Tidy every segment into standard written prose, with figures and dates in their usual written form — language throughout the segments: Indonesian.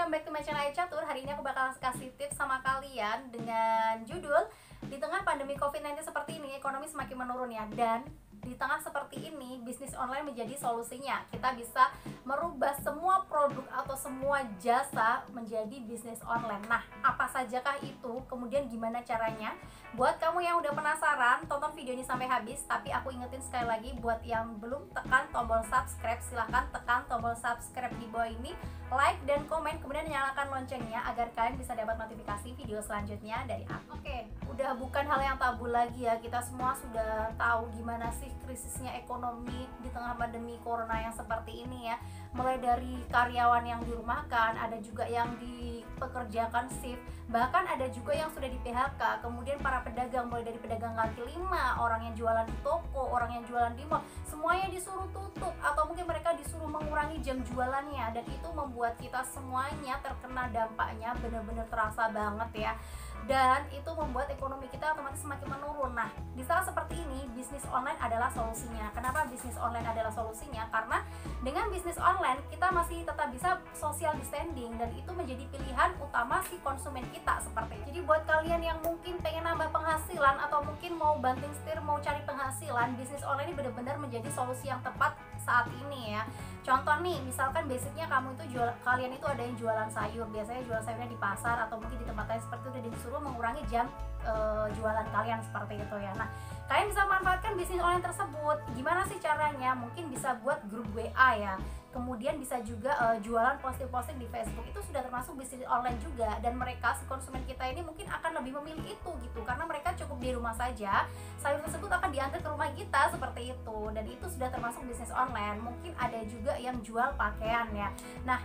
welcome back to my channel Catur. Hari ini aku bakal kasih tips sama kalian dengan judul di tengah pandemi COVID-19 seperti ini, ekonomi semakin menurun ya. Dan di tengah seperti ini, bisnis online menjadi solusinya. Kita bisa merubah semua produk atau semua jasa menjadi bisnis online. Nah, apa sajakah itu? Kemudian gimana caranya? Buat kamu yang udah penasaran, tonton video ini sampai habis. Tapi aku ingetin sekali lagi, buat yang belum tekan tombol subscribe, silahkan tekan tombol subscribe di bawah ini, like dan komen, kemudian nyalakan loncengnya agar kalian bisa dapat notifikasi video selanjutnya dari aku. Oke, udah bukan hal yang tabu lagi ya. Kita semua sudah tahu gimana sih krisisnya ekonomi di tengah pandemi corona yang seperti ini ya. Mulai dari karyawan yang dirumahkan, ada juga yang dipekerjakan shift, bahkan ada juga yang sudah di PHK. Kemudian para pedagang, mulai dari pedagang kaki lima, orang yang jualan di toko, orang yang jualan di mall, semuanya disuruh tutup atau mungkin mereka disuruh mengurangi jam jualannya, dan itu membuat kita semuanya terkena dampaknya, benar-benar terasa banget ya. Dan itu membuat ekonomi kita otomatis semakin menurun. Nah, di saat seperti ini, bisnis online adalah solusinya. Kenapa bisnis online adalah solusinya? Karena dengan bisnis online, kita masih tetap bisa social distancing, dan itu menjadi pilihan utama si konsumen kita seperti itu. Jadi buat kalian yang mungkin pengen nambah penghasilan atau mungkin mau banting setir, mau cari penghasilan, bisnis online ini benar-benar menjadi solusi yang tepat saat ini ya. Contoh nih, misalkan basicnya kamu itu kalian itu ada yang jualan sayur, biasanya jual sayurnya di pasar atau mungkin di tempat lain seperti itu, dan disuruh mengurangi jam jualan kalian seperti itu ya. Nah, kalian bisa manfaatkan bisnis online tersebut. Gimana sih caranya? Mungkin bisa buat grup WA ya. Kemudian bisa juga jualan posting-posting di Facebook. Itu sudah termasuk bisnis online juga, dan mereka si konsumen kita ini mungkin akan lebih memilih itu gitu, karena mereka cukup di rumah saja, sayur tersebut akan diantar ke rumah kita seperti itu, dan itu sudah termasuk bisnis online. Mungkin ada juga yang jual pakaian ya. Nah,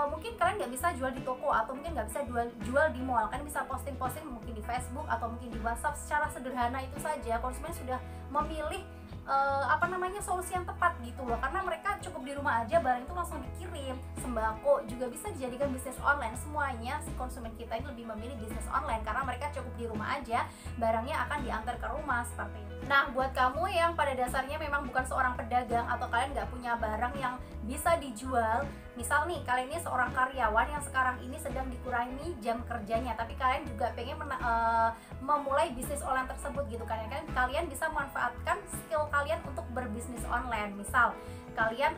mungkin kalian nggak bisa jual di toko atau mungkin nggak bisa jual di mall, kan bisa posting-posting mungkin di Facebook atau mungkin di WhatsApp. Secara sederhana itu saja konsumen sudah memilih solusi yang tepat gitu loh, karena mereka cukup di rumah aja, barang itu langsung dikirim. Sembako juga bisa dijadikan bisnis online. Semuanya si konsumen kita ini lebih memilih bisnis online karena mereka cukup di rumah aja, barangnya akan diantar ke rumah seperti itu. Nah, buat kamu yang pada dasarnya memang bukan seorang pedagang atau kalian nggak punya barang yang bisa dijual, misal nih kalian ini seorang karyawan yang sekarang ini sedang dikurangi jam kerjanya, tapi kalian juga pengen memulai bisnis online tersebut gitu kan ya, kan kalian bisa memanfaatkan skill kalian untuk berbisnis online. Misal kalian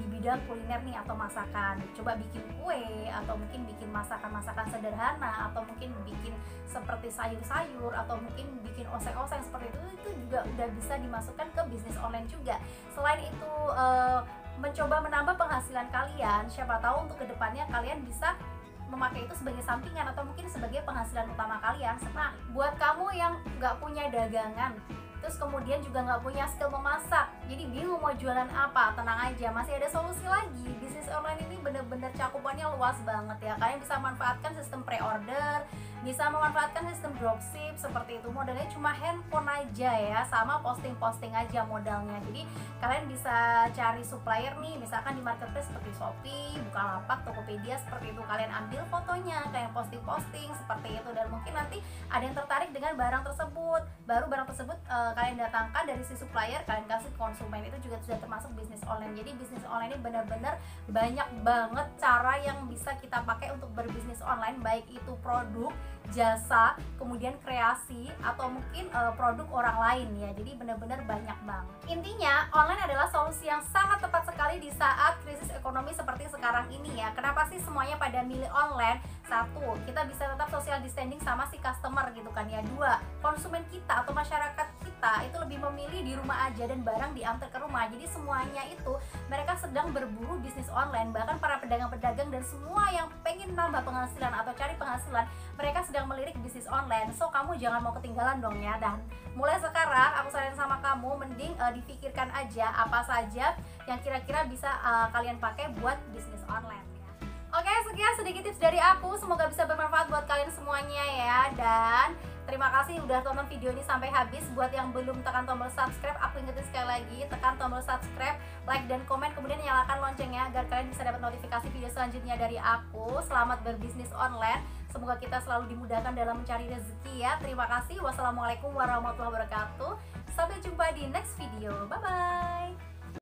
di bidang kuliner nih atau masakan, coba bikin kue atau mungkin bikin masakan-masakan sederhana, atau mungkin bikin seperti sayur-sayur, atau mungkin bikin oseng-oseng seperti itu juga udah bisa dimasukkan ke bisnis online juga. Selain itu mencoba menambah penghasilan kalian, siapa tahu untuk kedepannya kalian bisa memakai itu sebagai sampingan atau mungkin sebagai penghasilan utama kalian. Nah, buat kamu yang nggak punya dagangan, terus kemudian juga nggak punya skill memasak, jadi bingung mau jualan apa, tenang aja, masih ada solusi lagi. Bisnis online ini bener-bener cakupannya luas banget ya. Kalian bisa manfaatkan sistem pre-order, bisa memanfaatkan sistem dropship seperti itu. Modalnya cuma handphone aja ya, sama posting-posting aja modalnya. Jadi kalian bisa cari supplier nih, misalkan di marketplace seperti Shopee, Bukalapak, Tokopedia seperti itu. Kalian ambil fotonya, kalian posting-posting seperti itu, dan mungkin nanti ada yang tertarik dengan barang tersebut, baru barang tersebut kalian datangkan dari si supplier, kalian kasih ke konsumen. Itu juga sudah termasuk bisnis online. Jadi bisnis online ini benar-benar banyak banget cara yang bisa kita pakai untuk berbisnis online, baik itu produk, jasa, kemudian kreasi, atau mungkin produk orang lain ya. Jadi benar-benar banyak banget. Intinya online adalah solusi yang sangat tepat sekali di saat krisis ekonomi seperti sekarang ini ya. Kenapa sih semuanya pada milih online? Satu, kita bisa tetap social distancing sama si customer gitu kan ya. Dua, konsumen kita atau masyarakat kita itu lebih memilih di rumah aja dan barang diantar ke rumah. Jadi semuanya itu mereka sedang berburu bisnis online. Bahkan para pedagang-pedagang dan semua yang pengen nambah penghasilan atau cari penghasilan, mereka sedang melirik bisnis online. So kamu jangan mau ketinggalan dong ya. Dan mulai sekarang aku saranin sama kamu, mending dipikirkan aja apa saja yang kira-kira bisa kalian pakai buat bisnis online. Oke, sekian sedikit tips dari aku, semoga bisa bermanfaat buat kalian semuanya ya. Dan terima kasih udah tonton video ini sampai habis. Buat yang belum tekan tombol subscribe, aku ingetin sekali lagi, tekan tombol subscribe, like dan komen, kemudian nyalakan loncengnya agar kalian bisa dapat notifikasi video selanjutnya dari aku. Selamat berbisnis online, semoga kita selalu dimudahkan dalam mencari rezeki ya. Terima kasih, wassalamualaikum warahmatullahi wabarakatuh. Sampai jumpa di next video, bye bye.